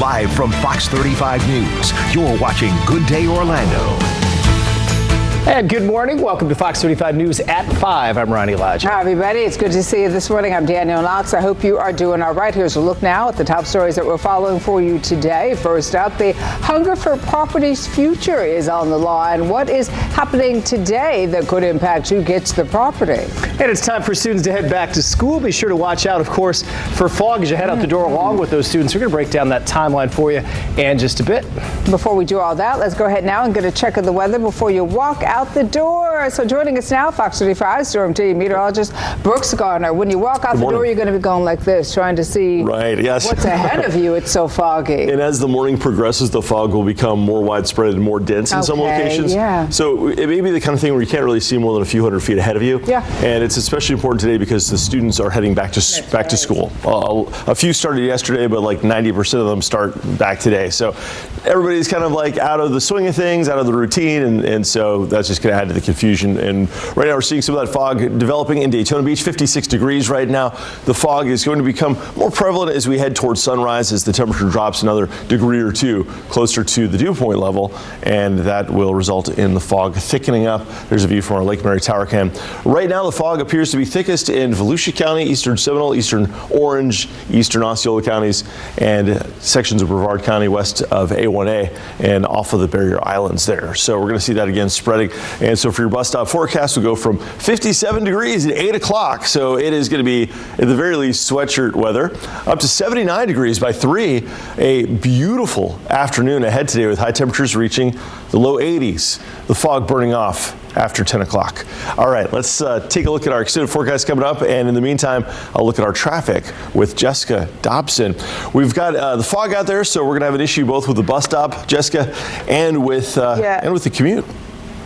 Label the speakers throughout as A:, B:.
A: Live from Fox 35 News, you're watching Good Day Orlando.
B: And good morning. Welcome to Fox 35 News at 5. I'm Ronnie Lodge.
C: Hi, everybody. It's good to see you this morning. I'm Danielle Knox. I hope you are doing all right. Here's a look now at the top stories that we're following for you today. First up, the hunger for property's future is on the line. What is happening today that could impact who gets the property?
B: And it's time for students to head back to school. Be sure to watch out, of course, for fog as you head out the door along with those students. We're going to break down that timeline for you in just a bit.
C: Before we do all that, let's go ahead now and get a check of the weather before you walk out the door. So joining us now, Fox 35 Storm Team meteorologist Brooks Garner. When you walk out the door, you're going to be going like this, trying to see what's ahead of you. It's so foggy.
D: And as the morning progresses, the fog will become more widespread and more dense in some locations.
C: Yeah.
D: So it may be the kind of thing where you can't really see more than a few hundred feet ahead of you.
C: Yeah.
D: And it's especially important today because the students are heading back to school. A few started yesterday, but like 90% of them start back today. So everybody's kind of like out of the swing of things, out of the routine, and so that's just going to add to the confusion. And right now we're seeing some of that fog developing in Daytona Beach, 56 degrees right now. The fog is going to become more prevalent as we head towards sunrise, as the temperature drops another degree or two closer to the dew point level, and that will result in the fog thickening up. There's a view from our Lake Mary Tower cam. Right now the fog appears to be thickest in Volusia County, eastern Seminole, eastern Orange, eastern Osceola counties, and sections of Brevard County west of A1A and off of the barrier islands there. So we're going to see that again spreading. And so for your bus stop forecast, we'll go from 57 degrees at 8 o'clock. So it is going to be, at the very least, sweatshirt weather. Up to 79 degrees by 3. A beautiful afternoon ahead today with high temperatures reaching the low 80s. The fog burning off after 10 o'clock. All right, let's take a look at our extended forecast coming up. And in the meantime, I'll look at our traffic with Jessica Dobson. We've got the fog out there, so we're going to have an issue both with the bus stop, Jessica, and with the commute.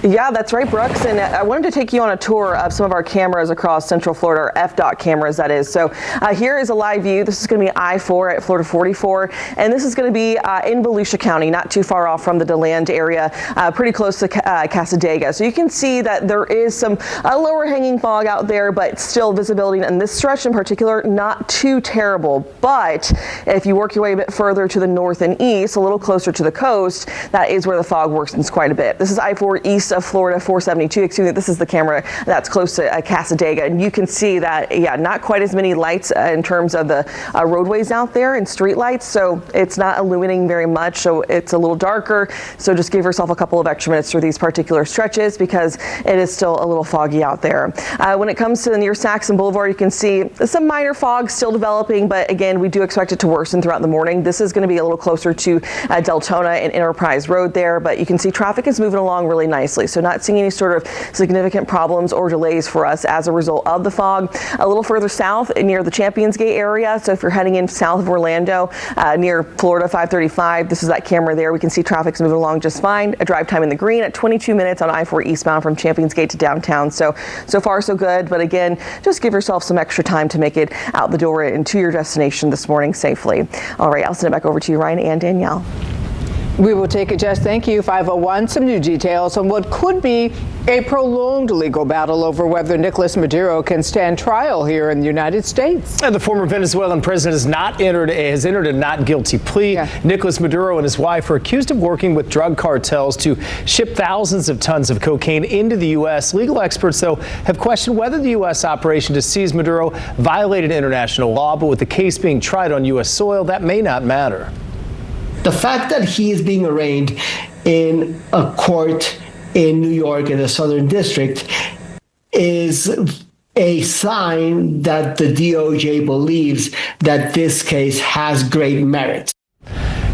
E: Yeah, that's right, Brooks. And I wanted to take you on a tour of some of our cameras across Central Florida, our FDOT cameras, that is. So here is a live view. This is going to be I-4 at Florida 44. And this is going to be in Volusia County, not too far off from the DeLand area, pretty close to Casadega. So you can see that there is some lower hanging fog out there, but still visibility in this stretch in particular, not too terrible. But if you work your way a bit further to the north and east, a little closer to the coast, that is where the fog worsens quite a bit. This is I-4 east of Florida 472. Excuse me, this is the camera that's close to Casadega, and you can see that, yeah, not quite as many lights in terms of the roadways out there and street lights, so it's not illuminating very much, so it's a little darker. So just give yourself a couple of extra minutes through these particular stretches because it is still a little foggy out there. When it comes to near Saxon Boulevard, you can see some minor fog still developing, but again, we do expect it to worsen throughout the morning. This is going to be a little closer to Deltona and Enterprise Road there, but you can see traffic is moving along really nicely. So not seeing any sort of significant problems or delays for us as a result of the fog. A little further south near the Champions Gate area. So if you're heading in south of Orlando near Florida 535, this is that camera there. We can see traffic's moving along just fine. A drive time in the green at 22 minutes on I-4 eastbound from Champions Gate to downtown. So far so good. But again, just give yourself some extra time to make it out the door and to your destination this morning safely. All right, I'll send it back over to you, Ryan and Danielle.
C: We will take it, Jess. Thank you. 501, some new details on what could be a prolonged legal battle over whether Nicolas Maduro can stand trial here in the United States.
B: And the former Venezuelan president has entered a not guilty plea. Yeah. Nicolas Maduro and his wife are accused of working with drug cartels to ship thousands of tons of cocaine into the U.S. Legal experts, though, have questioned whether the U.S. operation to seize Maduro violated international law. But with the case being tried on U.S. soil, that may not matter.
F: The fact that he is being arraigned in a court in New York in the Southern District is a sign that the DOJ believes that this case has great merit.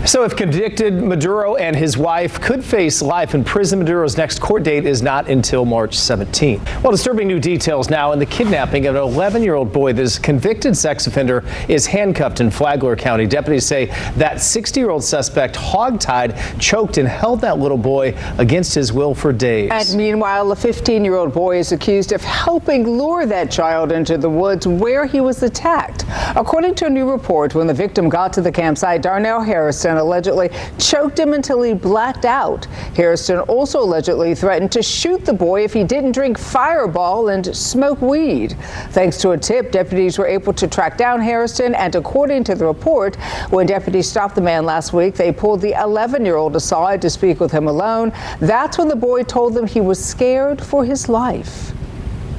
B: So if convicted, Maduro and his wife could face life in prison. Maduro's next court date is not until March 17th. Well, disturbing new details now in the kidnapping of an 11-year-old boy. This convicted sex offender is handcuffed in Flagler County. Deputies say that 60-year-old suspect hogtied, choked, and held that little boy against his will for days.
C: And meanwhile, a 15-year-old boy is accused of helping lure that child into the woods where he was attacked. According to a new report, when the victim got to the campsite, Darnell Harrison Hairston allegedly choked him until he blacked out. Hairston also allegedly threatened to shoot the boy if he didn't drink Fireball and smoke weed. Thanks to a tip, deputies were able to track down Hairston, and according to the report, when deputies stopped the man last week, they pulled the 11-year-old aside to speak with him alone. That's when the boy told them he was scared for his life.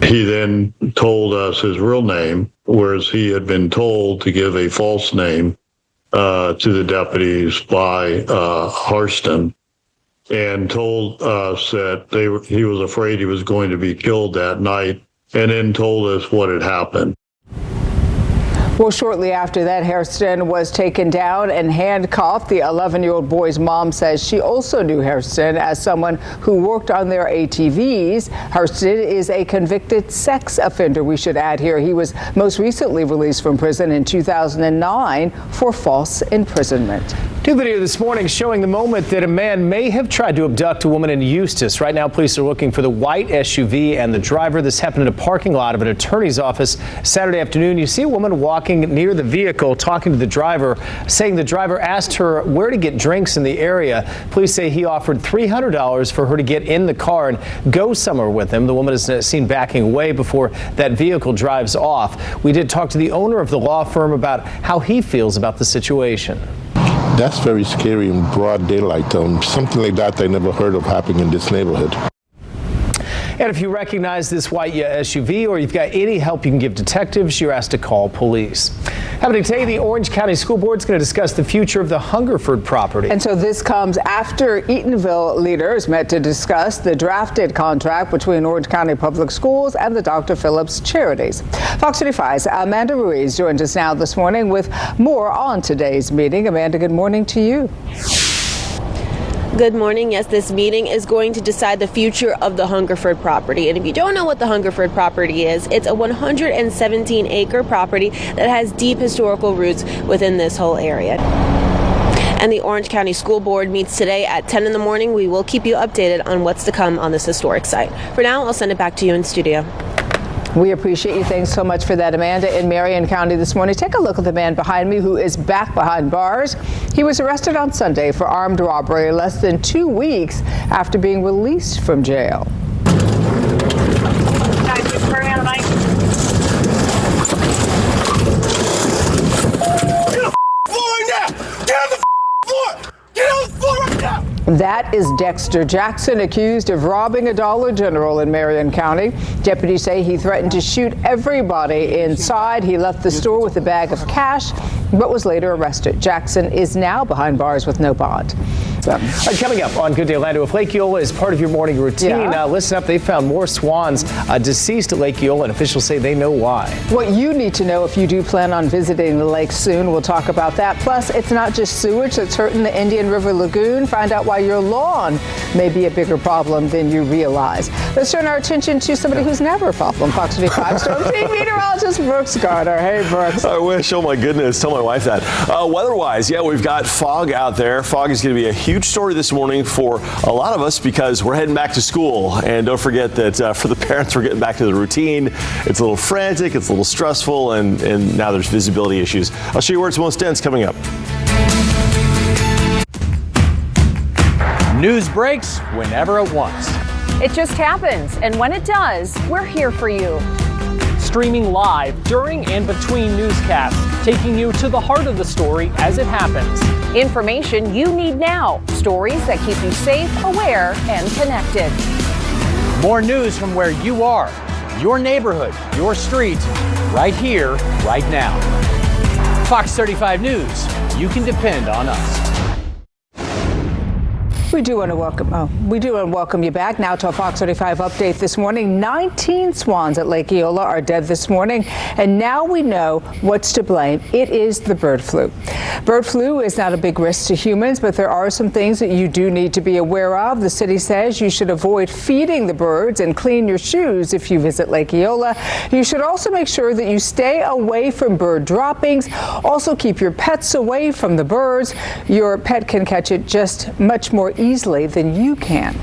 G: He then told us his real name, whereas he had been told to give a false name to the deputies by Hairston, and told us that he was afraid he was going to be killed that night, and then told us what had happened.
C: Well, shortly after that, Hairston was taken down and handcuffed. The 11-year-old boy's mom says she also knew Hairston as someone who worked on their ATVs. Hairston is a convicted sex offender, we should add here. He was most recently released from prison in 2009 for false imprisonment.
B: New video this morning showing the moment that a man may have tried to abduct a woman in Eustis. Right now, police are looking for the white SUV and the driver. This happened in a parking lot of an attorney's office Saturday afternoon. You see a woman walking near the vehicle, talking to the driver, saying the driver asked her where to get drinks in the area. Police say he offered $300 for her to get in the car and go somewhere with him. The woman is seen backing away before that vehicle drives off. We did talk to the owner of the law firm about how he feels about the situation.
H: That's very scary in broad daylight. Something like that I never heard of happening in this neighborhood.
B: And if you recognize this white SUV or you've got any help you can give detectives, you're asked to call police. Happening today, the Orange County School Board is going to discuss the future of the Hungerford property. And so this comes after Eatonville leaders met to discuss the drafted contract between Orange County Public Schools and the Dr. Phillips Charities. Fox 35's Amanda Ruiz joins us now this morning with more on today's meeting. Amanda, good morning to you.
I: Good morning. Yes, this meeting is going to decide the future of the Hungerford property. And if you don't know what the Hungerford property is, it's a 117-acre property that has deep historical roots within this whole area. And the Orange County School Board meets today at 10 in the morning. We will keep you updated on what's to come on this historic site. For now, I'll send it back to you in studio.
C: We appreciate you. Thanks so much for that, Amanda. In Marion County this morning, take a look at the man behind me who is back behind bars. He was arrested on Sunday for armed robbery less than 2 weeks after being released from jail. That is Dexter Jackson, accused of robbing a Dollar General in Marion County. Deputies say he threatened to shoot everybody inside. He left the store with a bag of cash, but was later arrested. Jackson is now behind bars with no bond.
B: Coming up on Good Day Orlando, if Lake Eola is part of your morning routine, listen up. They found more swans deceased at Lake Eola, and officials say they know why. What you need to know if you do plan on visiting the lake soon, we'll talk about that. Plus, it's not just sewage that's hurting the Indian River Lagoon. Find out why your lawn may be a bigger problem than you realize. Let's turn our attention to somebody who's never a problem. Fox 35 Storm Team meteorologist Brooks Carter. Hey, Brooks.
D: I wish. Oh, my goodness. Tell my wife that. Weather-wise, we've got fog out there. Fog is going to be a huge story this morning for a lot of us because we're heading back to school. And don't forget that for the parents, we're getting back to the routine. It's a little frantic, it's a little stressful, and now there's visibility issues. I'll show you where it's most dense coming up.
J: News breaks whenever it wants.
K: It just happens, and when it does, we're here for you.
J: Streaming live during and between newscasts, taking you to the heart of the story as it happens.
K: Information you need now. Stories that keep you safe, aware, and connected.
J: More news from where you are, your neighborhood, your street, right here, right now. Fox 35 News. You can depend on us.
C: We do want to welcome you back now to a Fox 35 update this morning. 19 swans at Lake Eola are dead this morning, and now we know what's to blame. It is the bird flu. Bird flu is not a big risk to humans, but there are some things that you do need to be aware of. The city says you should avoid feeding the birds and clean your shoes if you visit Lake Eola. You should also make sure that you stay away from bird droppings. Also keep your pets away from the birds. Your pet can catch it just much more easily than you can.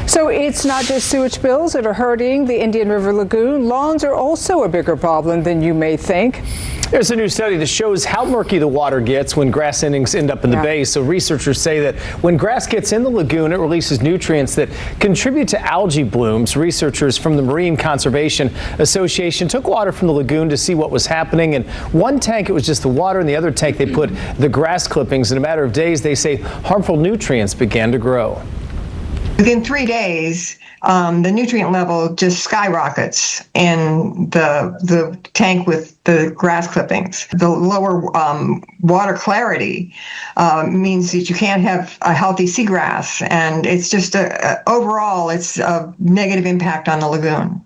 C: So it's not just sewage bills that are hurting the Indian River Lagoon. Lawns are also a bigger problem than you may think.
B: There's a new study that shows how murky the water gets when grass ends end up in the bay. So researchers say that when grass gets in the lagoon, it releases nutrients that contribute to algae blooms. Researchers from the Marine Conservation Association took water from the lagoon to see what was happening. In one tank, it was just the water. In the other tank, they put the grass clippings. In a matter of days, they say harmful nutrients began to grow.
L: Within 3 days, the nutrient level just skyrockets in the tank with the grass clippings. The lower water clarity means that you can't have a healthy seagrass, and it's just overall, it's a negative impact on the lagoon.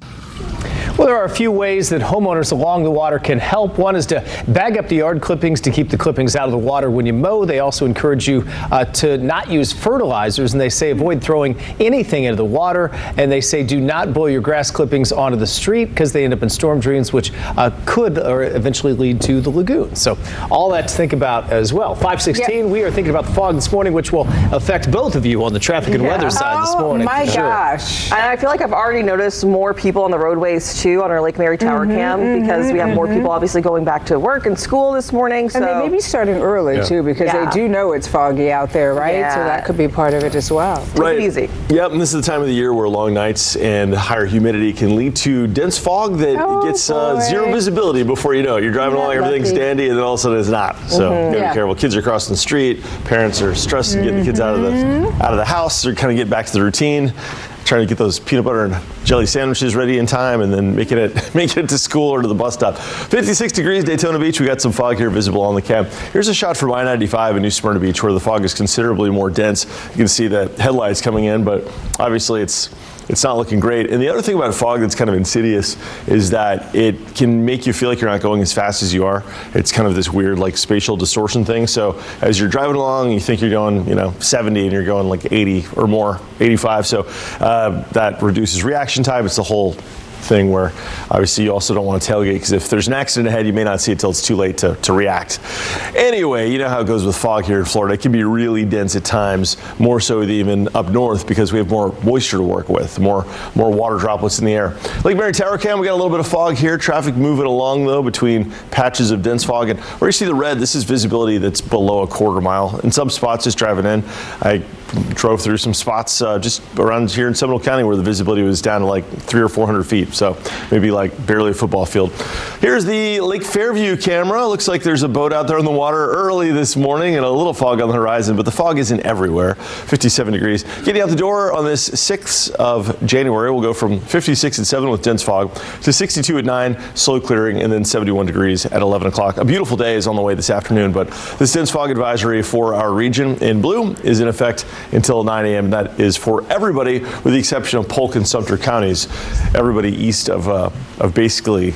B: Well, there are a few ways that homeowners along the water can help. One is to bag up the yard clippings to keep the clippings out of the water when you mow. They also encourage you to not use fertilizers, and they say avoid throwing anything into the water. And they say do not blow your grass clippings onto the street because they end up in storm drains, which could or eventually lead to the lagoon. So all that to think about as well. 5:16, we are thinking about the fog this morning, which will affect both of you on the traffic and weather side this morning.
C: Oh my gosh.
E: And I feel like I've already noticed more people on the roadways too on our Lake Mary Tower cam because we have more people obviously going back to work and school this morning. So.
C: And they may be starting early too because they do know it's foggy out there, right?
E: Yeah.
C: So that could be part of it as well.
D: Right.
E: Take it easy.
D: Yep, and this is the time of the year where long nights and higher humidity can lead to dense fog that gets zero visibility before you know it. You're driving along, everything's dandy, and then all of a sudden it's not. So you gotta be careful. Kids are crossing the street. Parents are stressed to get the kids out of the house. They're kind of getting back to the routine, trying to get those peanut butter and jelly sandwiches ready in time and then making it to school or to the bus stop. 56 degrees Daytona Beach. We got some fog here visible on the cam. Here's a shot from I-95 in New Smyrna Beach where the fog is considerably more dense. You can see the headlights coming in, but obviously it's not looking great. And the other thing about fog that's kind of insidious is that it can make you feel like you're not going as fast as you are. It's kind of this weird like spatial distortion thing. So as you're driving along, you think you're going 70 and you're going like 80 or more, 85. So that reduces reaction time. It's the whole thing where obviously you also don't want to tailgate because if there's an accident ahead, you may not see it till it's too late to react. Anyway, you know how it goes with fog here in Florida. It can be really dense at times, more so than even up north because we have more moisture to work with, more water droplets in the air. Lake Mary Tower cam, we got a little bit of fog here. Traffic moving along though between patches of dense fog. And where you see the red, this is visibility that's below a quarter mile. In some spots, just driving in, I drove through some spots just around here in Seminole County where the visibility was down to like 300 or 400 feet. So maybe like barely a football field. Here's the Lake Fairview camera. Looks like there's a boat out there in the water early this morning and a little fog on the horizon, but the fog isn't everywhere. 57 degrees. Getting out the door on this 6th of January, we'll go from 56 at 7 with dense fog to 62 at 9, slow clearing, and then 71 degrees at 11 o'clock. A beautiful day is on the way this afternoon, but this dense fog advisory for our region in blue is in effect until 9 a.m. That is for everybody with the exception of Polk and Sumter counties. Everybody east of basically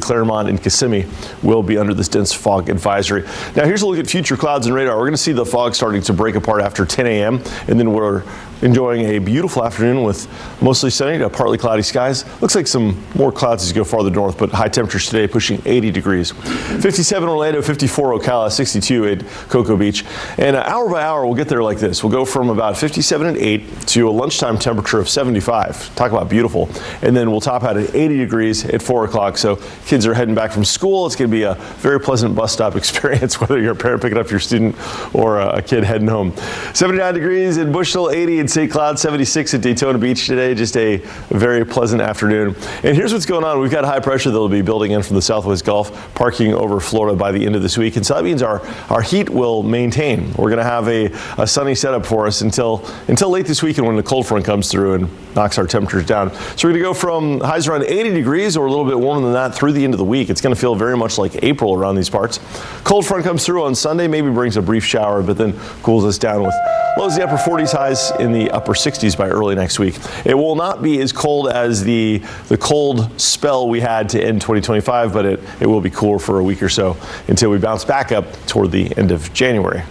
D: Claremont and Kissimmee will be under this dense fog advisory. Now here's a look at future clouds and radar. We're going to see the fog starting to break apart after 10 a.m. and then we're enjoying a beautiful afternoon with mostly sunny to partly cloudy skies. Looks like some more clouds as you go farther north, but high temperatures today pushing 80 degrees. 57 Orlando, 54 Ocala, 62 at Cocoa Beach. And hour by hour, we'll get there like this. We'll go from about 57 at 8 to a lunchtime temperature of 75. Talk about beautiful. And then we'll top out at 80 degrees at 4 o'clock. So kids are heading back from school. It's going to be a very pleasant bus stop experience, whether you're a parent picking up your student or a kid heading home. 79 degrees in Bushville, 80 in St. Cloud, 76 at Daytona Beach today. Just a very pleasant afternoon. And here's what's going on. We've got high pressure that will be building in from the Southwest Gulf, parking over Florida by the end of this week. And so that means our heat will maintain. We're going to have a sunny setup for us until late this weekend when the cold front comes through and knocks our temperatures down. So we're going to go from highs around 80 degrees or a little bit warmer than that through the end of the week. It's going to feel very much like April around these parts. Cold front comes through on Sunday, maybe brings a brief shower, but then cools us down with lows in the upper 40s, highs in the upper 60s by early next week. It will not be as cold as the cold spell we had to end 2025, but it will be cooler for a week or so until we bounce back up toward the end of January.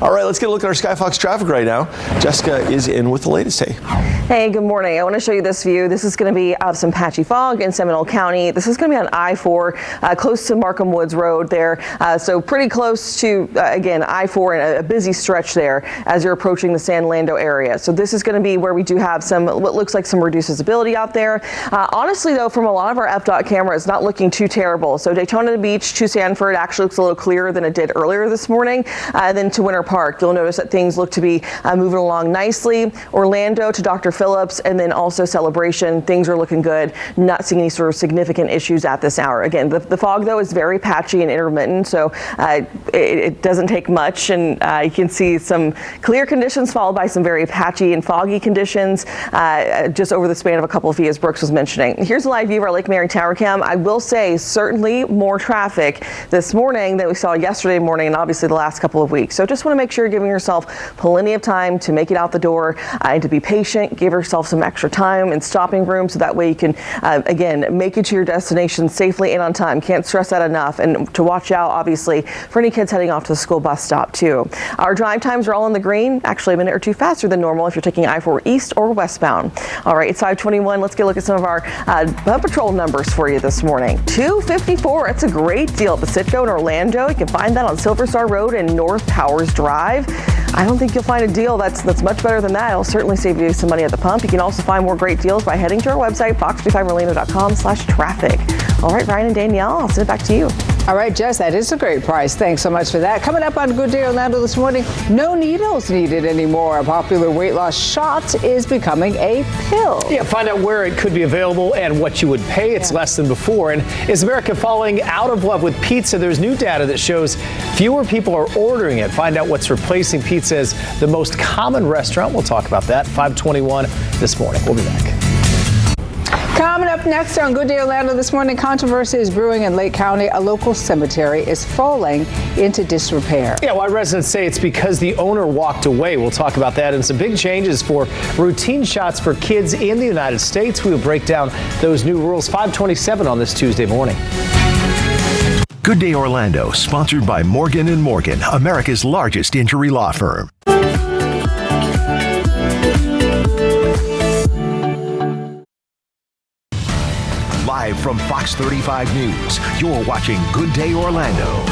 D: All right, let's get a look at our SkyFox traffic right now. Jessica is in with the latest.
E: Hey, good morning. I want to show you this view. This is going to be of some patchy fog in Seminole County. This is going to be on I-4, close to Markham Woods Road there. So pretty close to, again, I-4 and a busy stretch there as you're approaching the San Lando area. So this is going to be where we do have some, what looks like some reduced visibility out there. Honestly, though, from a lot of our FDOT cameras, not looking too terrible. So Daytona Beach to Sanford actually looks a little clearer than it did earlier this morning. Then to Winter Park, you'll notice that things look to be moving along nicely. Orlando to Dr. Phillips, and then also Celebration, things are looking good. Not seeing any sort of significant issues at this hour. Again, the fog, though, is very patchy and intermittent, so it doesn't take much, and you can see some clear conditions followed by some very patchy and foggy conditions just over the span of a couple of feet, as Brooks was mentioning. Here's a live view of our Lake Mary Tower Cam. I will say certainly more traffic this morning than we saw yesterday morning and obviously the last couple of weeks. So just want to make sure you're giving yourself plenty of time to make it out the door and to be patient. Give yourself some extra time and stopping room so that way you can, again, make it to your destination safely and on time. Can't stress that enough. And to watch out, obviously, for any kids heading off to the school bus stop, too. Our drive times are all in the green, actually a minute or two faster than normal if you're taking I-4 east or westbound. All right, it's 5:21. Let's get a look at some of our patrol numbers for you this morning. 254, it's a great deal at the Citgo in Orlando. You can find that on Silver Star Road and North Powers Drive. I don't think you'll find a deal that's much better than that. It'll certainly save you some money at the pump. You can also find more great deals by heading to our website, fox35orlando.com/traffic. All right, Ryan and Danielle, I'll send it back to you.
C: All right, Jess, that is a great price. Thanks so much for that. Coming up on Good Day Orlando this morning, no needles needed anymore. A popular weight loss shot is becoming a pill.
B: Yeah, find out where it could be available and what you would pay. It's less than before. And is America falling out of love with pizza? There's new data that shows fewer people are ordering it. Find out what's replacing pizza as the most common restaurant. We'll talk about that. 5:21 this morning. We'll be back.
C: Coming up next on Good Day Orlando this morning, controversy is brewing in Lake County. A local cemetery is falling into disrepair.
B: Yeah, why residents say it's because the owner walked away. We'll talk about that and some big changes for routine shots for kids in the United States. We will break down those new rules. 5:27 on this Tuesday morning.
A: Good Day Orlando, sponsored by Morgan & Morgan, America's largest injury law firm. Live from Fox 35 News, you're watching Good Day Orlando.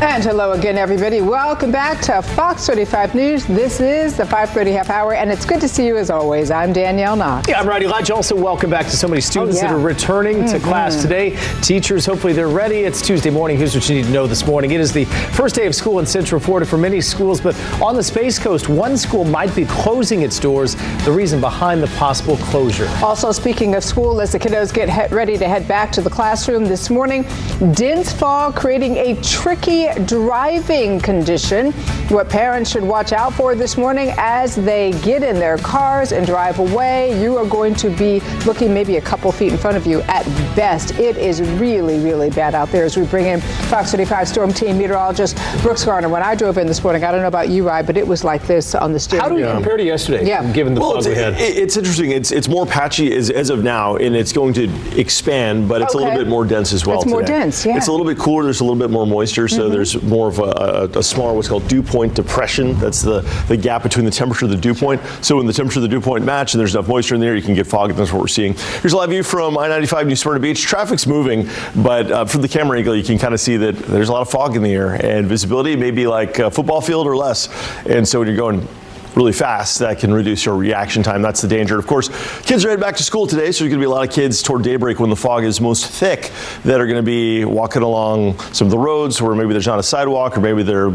C: And hello again, everybody. Welcome back to Fox 35 News. This is the 5:30 half hour, and it's good to see you as always. I'm Danielle Knox.
B: Yeah, I'm Rodney Lodge. Also, welcome back to so many students that are returning to class today. Teachers, hopefully they're ready. It's Tuesday morning. Here's what you need to know this morning. It is the first day of school in Central Florida for many schools, but on the Space Coast, one school might be closing its doors. The reason behind the possible closure.
C: Also, speaking of school, as the kiddos get ready to head back to the classroom this morning, dense fog creating a tricky driving condition. What parents should watch out for this morning as they get in their cars and drive away. You are going to be looking maybe a couple feet in front of you at best. It is really, really bad out there as we bring in Fox 35 Storm Team meteorologist Brooks Garner. When I drove in this morning, I don't know about you, Ryan, but it was like this on the steering wheel.
B: How do we compare to yesterday?
C: Yeah.
B: Given the fog we had.
D: It's interesting. It's more patchy as of now, and it's going to expand, but it's a little bit more dense as well.
C: It's more dense, yeah.
D: It's a little bit cooler. There's a little bit more moisture, so there's more of a smaller what's called dew point depression. That's the gap between the temperature and the dew point. So when the temperature and the dew point match and there's enough moisture in there, you can get fog, and that's what we're seeing. Here's a live view from I-95 New Smyrna Beach. Traffic's moving, but from the camera angle, you can kind of see that there's a lot of fog in the air, and visibility may be like a football field or less. And so when you're going really fast, that can reduce your reaction time. That's the danger. Of course, kids are headed back to school today, so there's going to be a lot of kids toward daybreak when the fog is most thick that are going to be walking along some of the roads where maybe there's not a sidewalk, or maybe they're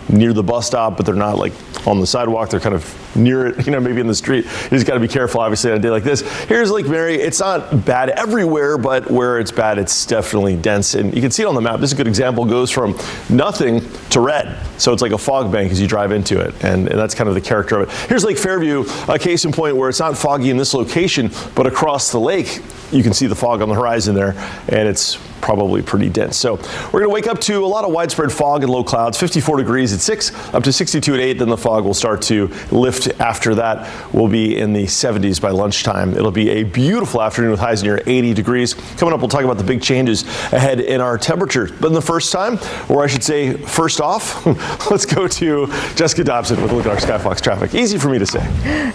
D: near the bus stop, but they're not like on the sidewalk. They're kind of near it, maybe in the street. You just got to be careful, obviously, on a day like this. Here's Lake Mary. It's not bad everywhere, but where it's bad, it's definitely dense. And you can see it on the map. This is a good example. It goes from nothing to red. So it's like a fog bank as you drive into it. And that's kind of the character of it. Here's Lake Fairview, a case in point where it's not foggy in this location, but across the lake, you can see the fog on the horizon there. And it's probably pretty dense. So we're going to wake up to a lot of widespread fog and low clouds, 54 degrees at 6, up to 62 at 8. Then the fog will start to lift after that. We'll be in the 70s by lunchtime. It'll be a beautiful afternoon with highs near 80 degrees. Coming up, we'll talk about the big changes ahead in our temperatures. But in the first time, or I should say first off, let's go to Jessica Dobson with a look at our Skyfox traffic. Easy for me to say.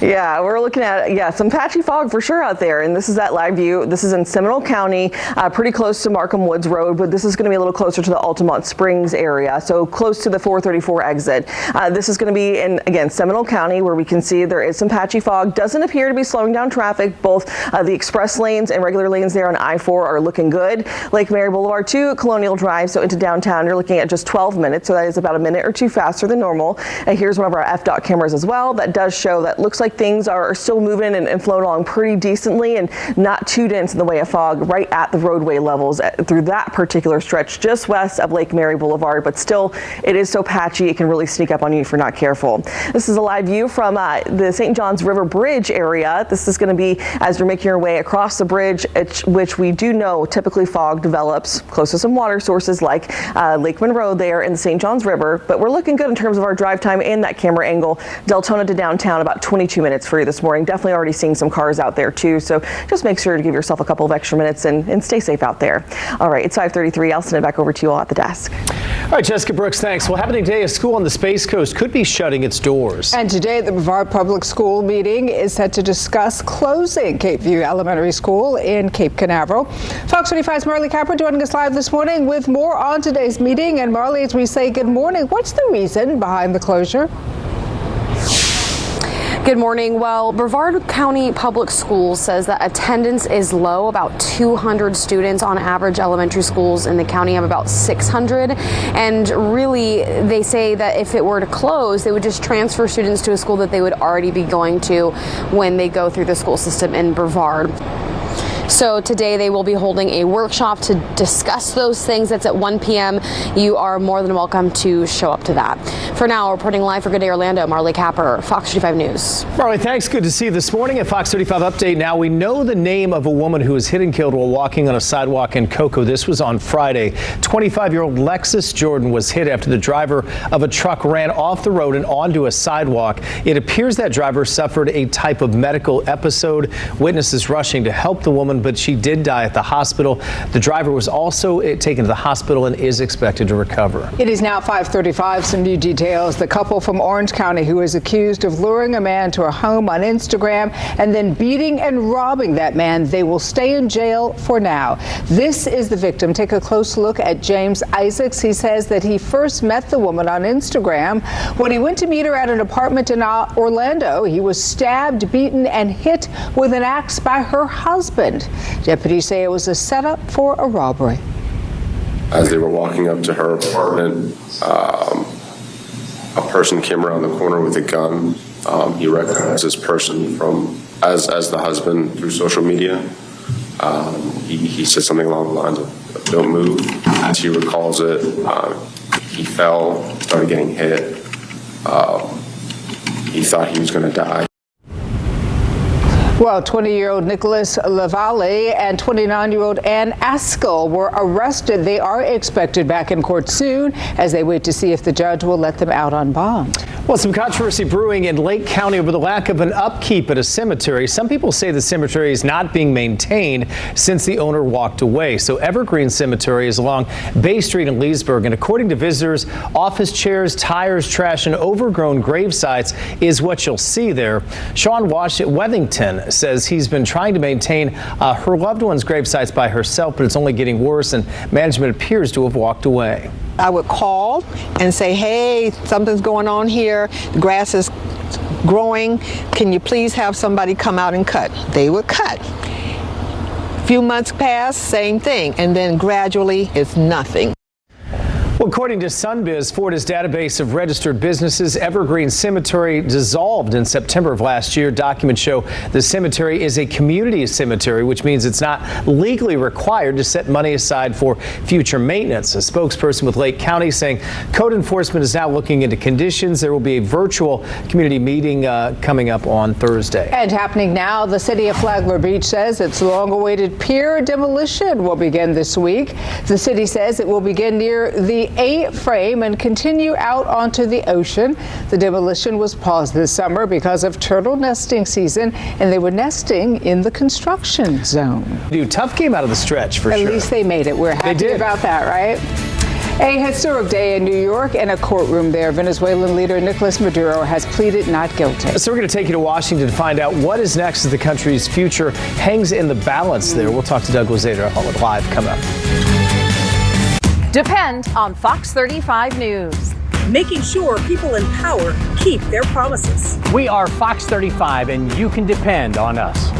E: Yeah, we're looking at, some patchy fog for sure out there. And this is that live view. This is in Seminole County, pretty close to Markham Woods Road, but this is going to be a little closer to the Altamont Springs area, so close to the 434 exit. This is going to be in, again, Seminole County, where we can see there is some patchy fog. Doesn't appear to be slowing down traffic. Both the express lanes and regular lanes there on I-4 are looking good. Lake Mary Boulevard to Colonial Drive, so into downtown, you're looking at just 12 minutes, so that is about a minute or two faster than normal. And here's one of our FDOT cameras as well that does show that looks like things are still moving and flowing along pretty decently and not too dense in the way of fog right at the roadway levels through that particular stretch just west of Lake Mary Boulevard, but still it is so patchy it can really sneak up on you if you're not careful. This is a live view from the St. Johns River Bridge area. This is going to be as you're making your way across the bridge, which we do know typically fog develops close to some water sources like Lake Monroe there in the St. Johns River, but we're looking good in terms of our drive time and that camera angle. Deltona to downtown about 22 minutes for you this morning. Definitely already seeing some cars out there too, so just make sure to give yourself a couple of extra minutes and stay safe out there. All right, it's 5:33. I'll send it back over to you all at the desk.
B: All right, Jessica Brooks, thanks. Well, happening today, a school on the Space Coast could be shutting its doors.
C: And today, the Brevard Public School meeting is set to discuss closing Cape View Elementary School in Cape Canaveral. Fox 25's Marley Capper joining us live this morning with more on today's meeting. And Marley, as we say good morning, what's the reason behind the closure?
M: Good morning. Well, Brevard County Public Schools says that attendance is low. About 200 students on average. Elementary schools in the county have about 600. And really, they say that if it were to close, they would just transfer students to a school that they would already be going to when they go through the school system in Brevard. So today they will be holding a workshop to discuss those things. That's at 1 p.m. You are more than welcome to show up to that. For now, reporting live for Good Day Orlando, Marley Capper, Fox 35 News.
B: Marley, thanks. Good to see you this morning at Fox 35 Update. Now, we know the name of a woman who was hit and killed while walking on a sidewalk in Cocoa. This was on Friday. 25-year-old Lexus Jordan was hit after the driver of a truck ran off the road and onto a sidewalk. It appears that driver suffered a type of medical episode. Witnesses rushing to help the woman, but she did die at the hospital. The driver was also taken to the hospital and is expected to recover.
C: It is now 5:35. Some new details. The couple from Orange County who is accused of luring a man to a home on Instagram and then beating and robbing that man, they will stay in jail for now. This is the victim. Take a close look at James Isaacs. He says that he first met the woman on Instagram. When he went to meet her at an apartment in Orlando, he was stabbed, beaten, and hit with an axe by her husband. Deputies say it was a setup for a robbery.
N: As they were walking up to her apartment, a person came around the corner with a gun. He recognized this person as the husband through social media. He said something along the lines of "Don't move." As he recalls it, he fell, started getting hit. He thought he was going to die.
C: Well, 20-year-old Nicholas Lavalle and 29-year-old Ann Askell were arrested. They are expected back in court soon as they wait to see if the judge will let them out on bond.
B: Well, some controversy brewing in Lake County over the lack of an upkeep at a cemetery. Some people say the cemetery is not being maintained since the owner walked away. So Evergreen Cemetery is along Bay Street in Leesburg, and according to visitors, office chairs, tires, trash, and overgrown grave sites is what you'll see there. Sean Wethington says he's been trying to maintain her loved one's grave sites by herself, but it's only getting worse, and management appears to have walked away.
O: I would call and say, hey, something's going on here. The grass is growing. Can you please have somebody come out and cut? They would cut. A few months pass, same thing. And then gradually it's nothing.
B: Well, according to Sunbiz, Florida's database of registered businesses, Evergreen Cemetery dissolved in September of last year. Documents show the cemetery is a community cemetery, which means it's not legally required to set money aside for future maintenance. A spokesperson with Lake County saying code enforcement is now looking into conditions. There will be a virtual community meeting coming up on Thursday.
C: And happening now, the city of Flagler Beach says its long-awaited pier demolition will begin this week. The city says it will begin near the A-frame and continue out onto the ocean. The demolition was paused this summer because of turtle nesting season, and they were nesting in the construction zone.
B: Tough game out of the stretch for sure.
C: At least they made it. We're happy about that, right? A historic day in New York. In a courtroom there, Venezuelan leader Nicolas Maduro has pleaded not guilty.
B: So we're going to take you to Washington to find out what is next as the country's future hangs in the balance there. We'll talk to Doug Luzader live coming up.
K: Depend on Fox 35 News.
P: Making sure people in power keep their promises.
J: We are Fox 35, and you can depend on us.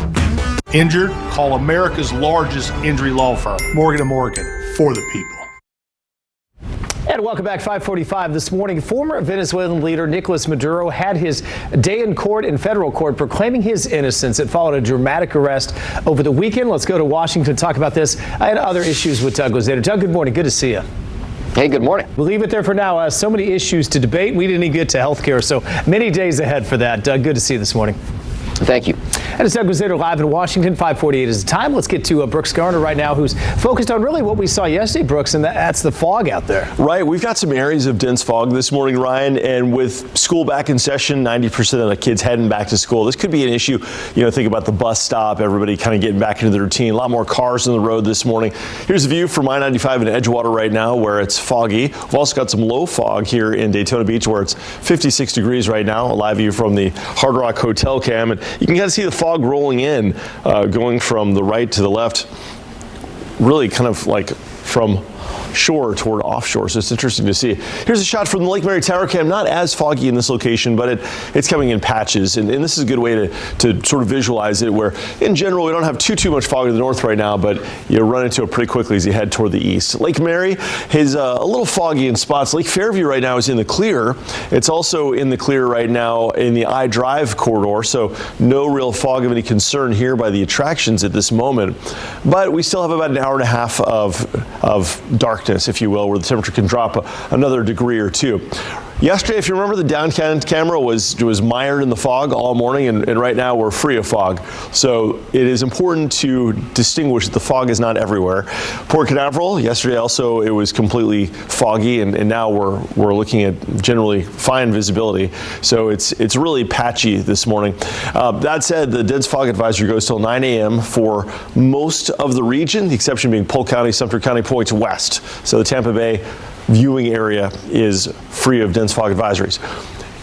Q: Injured? Call America's largest injury law firm, Morgan & Morgan, for the people.
B: And welcome back. 5:45 this morning. Former Venezuelan leader Nicolas Maduro had his day in court in federal court proclaiming his innocence. It followed a dramatic arrest over the weekend. Let's go to Washington to talk about this and other issues with Doug Luzader. Doug, good morning. Good to see you.
R: Hey, good morning.
B: We'll leave it there for now. So many issues to debate. We didn't even get to health care, so many days ahead for that. Doug, good to see you this morning.
R: Thank you.
B: And it's Doug Luzader live in Washington. 5:48 is the time. Let's get to Brooks Garner right now, who's focused on really what we saw yesterday, Brooks, and that's the fog out there.
D: Right. We've got some areas of dense fog this morning, Ryan, and with school back in session, 90% of the kids heading back to school. This could be an issue. Think about the bus stop, everybody kind of getting back into the routine. A lot more cars on the road this morning. Here's a view from I-95 in Edgewater right now where it's foggy. We've also got some low fog here in Daytona Beach where it's 56 degrees right now. A live view from the Hard Rock Hotel cam, and you can kind of see the fog rolling in, going from the right to the left, really kind of like from shore toward offshore. So it's interesting to see. Here's a shot from the Lake Mary Tower cam. Not as foggy in this location, but it's coming in patches. And this is a good way to sort of visualize it, where in general we don't have too much fog to the north right now, but you run into it pretty quickly as you head toward the east. Lake Mary is a little foggy in spots. Lake Fairview right now is in the clear. It's also in the clear right now in the I-Drive corridor, so no real fog of any concern here by the attractions at this moment. But we still have about an hour and a half of darkness, if you will, where the temperature can drop another degree or two. Yesterday, if you remember, the downtown camera was mired in the fog all morning, and right now we're free of fog. So it is important to distinguish that the fog is not everywhere. Port Canaveral, yesterday also it was completely foggy, and now we're looking at generally fine visibility. So it's really patchy this morning. That said, the dense fog advisory goes till 9 a.m. for most of the region, the exception being Polk County, Sumter County points west. So the Tampa Bay viewing area is free of dense fog advisories.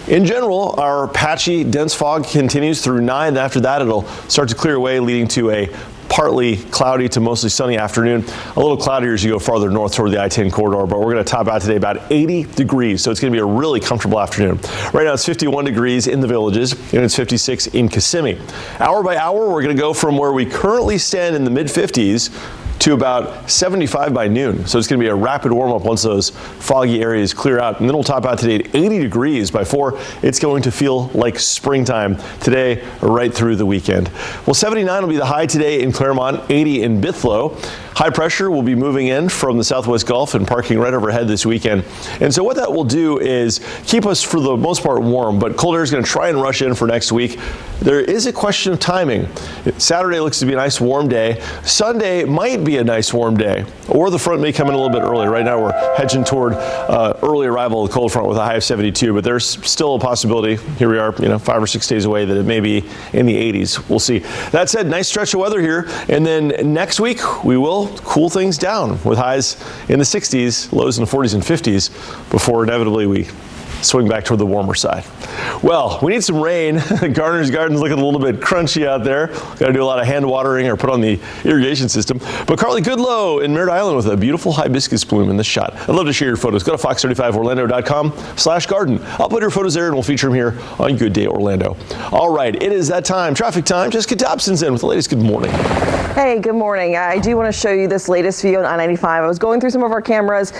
D: In general, our patchy dense fog continues through 9. And after that, it'll start to clear away, leading to a partly cloudy to mostly sunny afternoon. A little cloudier as you go farther north toward the I-10 corridor, but we're going to top out today about 80 degrees, so it's going to be a really comfortable afternoon. Right now it's 51 degrees in the Villages, and it's 56 in Kissimmee. Hour by hour, we're going to go from where we currently stand in the mid-50s to about 75 by noon. So it's going to be a rapid warm-up once those foggy areas clear out. And then we'll top out today at 80 degrees by 4. It's going to feel like springtime today right through the weekend. Well, 79 will be the high today in Claremont, 80 in Bithlo. High pressure will be moving in from the southwest Gulf and parking right overhead this weekend. And so what that will do is keep us for the most part warm, but cold air is going to try and rush in for next week. There is a question of timing. Saturday looks to be a nice warm day. Sunday might be a nice warm day, or the front may come in a little bit early. Right now we're hedging toward early arrival of the cold front with a high of 72, but there's still a possibility, here we are, 5 or 6 days away, that it may be in the 80s. We'll see. That said, nice stretch of weather here, and then next week we will cool things down with highs in the 60s, lows in the 40s and 50s before inevitably we swing back toward the warmer side. Well, we need some rain. Garner's Garden's looking a little bit crunchy out there. Got to do a lot of hand watering or put on the irrigation system. But Carly Goodlow in Merritt Island with a beautiful hibiscus bloom in this shot. I'd love to share your photos. Go to fox35orlando.com/garden. I'll put your photos there and we'll feature them here on Good Day Orlando. All right, it is that time. Traffic time. Jessica Dobson's in with the latest Good Morning.
E: Hey, good morning. I do want to show you this latest view on I-95. I was going through some of our cameras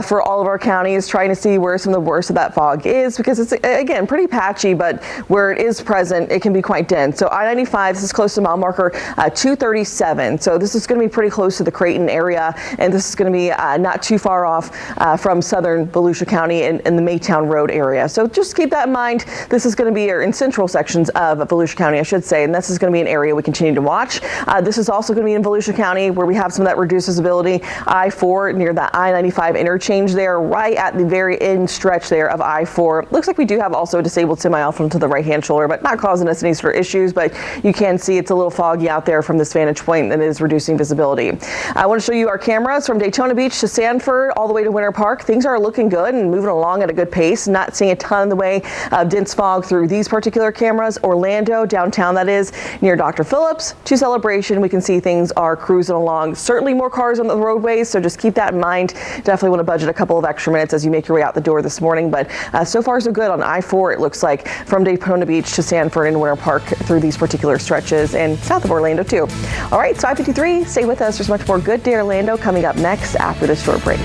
E: for all of our counties, trying to see where some of the worst of that fog is, because it's, again, pretty patchy, but where it is present, it can be quite dense. So I-95, this is close to mile marker 237. So this is going to be pretty close to the Creighton area, and this is going to be not too far off from southern Volusia County in the Maytown Road area. So just keep that in mind. This is going to be in central sections of Volusia County, I should say, and this is going to be an area we continue to watch. This is also going to be in Volusia County, where we have some of that reduced visibility. I-4 near the I-95 interchange there, right at the very end stretch there of I-4. Looks like we do have also a disabled semi-alpha to the right-hand shoulder, but not causing us any sort of issues. But you can see it's a little foggy out there from this vantage point, and it is reducing visibility. I want to show you our cameras from Daytona Beach to Sanford, all the way to Winter Park. Things are looking good and moving along at a good pace. Not seeing a ton in the way of dense fog through these particular cameras. Orlando, downtown that is, near Dr. Phillips to Celebration, we can see things are cruising along. Certainly more cars on the roadways, so just keep that in mind. Definitely want to budget a couple of extra minutes as you make your way out the door this morning, but so far so good on I-4, it looks like, from Daytona Beach to Sanford and Winter Park through these particular stretches, and south of Orlando too. All right, so I-53, stay with us. There's much more Good Day Orlando coming up next after this short break.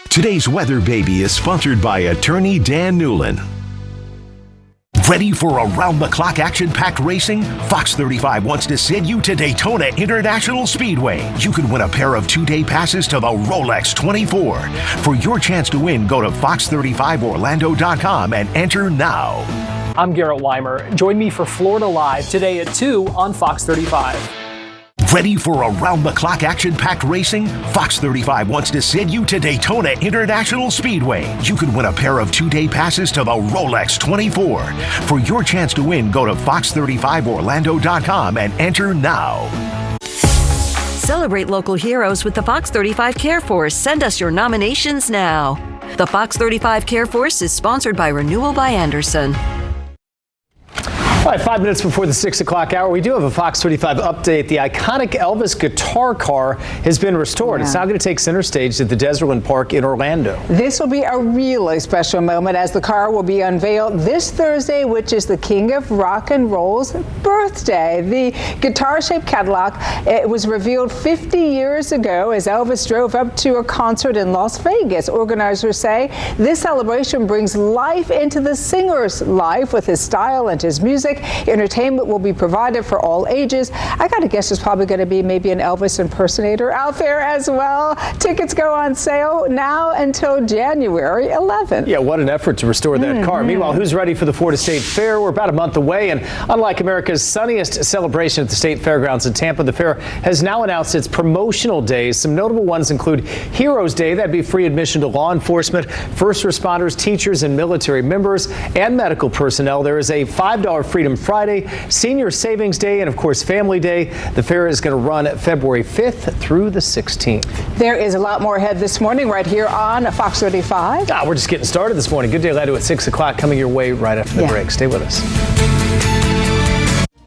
A: Today's Weather Baby is sponsored by attorney Dan Newlin. Ready for around-the-clock action-packed racing? Fox 35 wants to send you to Daytona International Speedway. You could win a pair of 2-day passes to the Rolex 24. For your chance to win, go to fox35orlando.com and enter now.
S: I'm Garrett Weimer. Join me for Florida Live today at 2 on Fox 35.
A: Ready for around-the-clock action-packed racing? Fox 35 wants to send you to Daytona International Speedway. You could win a pair of 2-day passes to the Rolex 24. For your chance to win, go to fox35orlando.com and enter now.
T: Celebrate local heroes with the Fox 35 Care Force. Send us your nominations now. The Fox 35 Care Force is sponsored by Renewal by Andersen.
B: All right, 5 minutes before the 6 o'clock hour, we do have a Fox 35 update. The iconic Elvis guitar car has been restored. It's now going to take center stage at the Desertland Park in Orlando.
C: This will be a really special moment, as the car will be unveiled this Thursday, which is the King of Rock and Roll's birthday. The guitar-shaped Cadillac, it was revealed 50 years ago as Elvis drove up to a concert in Las Vegas. Organizers say this celebration brings life into the singer's life with his style and his music. Entertainment will be provided for all ages. I got to guess there's probably going to be maybe an Elvis impersonator out there as well. Tickets go on sale now until January 11th.
B: Yeah, what an effort to restore that car. Meanwhile, who's ready for the Florida State Fair? We're about a month away, and unlike America's sunniest celebration at the State Fairgrounds in Tampa, the fair has now announced its promotional days. Some notable ones include Heroes Day. That'd be free admission to law enforcement, first responders, teachers, and military members, and medical personnel. There is a $5 Freedom Friday, Senior Savings Day, and of course Family Day. The fair is going to run February 5th through the 16th.
C: There is a lot more ahead this morning right here on Fox 35.
B: We're just getting started this morning. Good Day Orlando at 6 o'clock coming your way right after the break. Stay with us.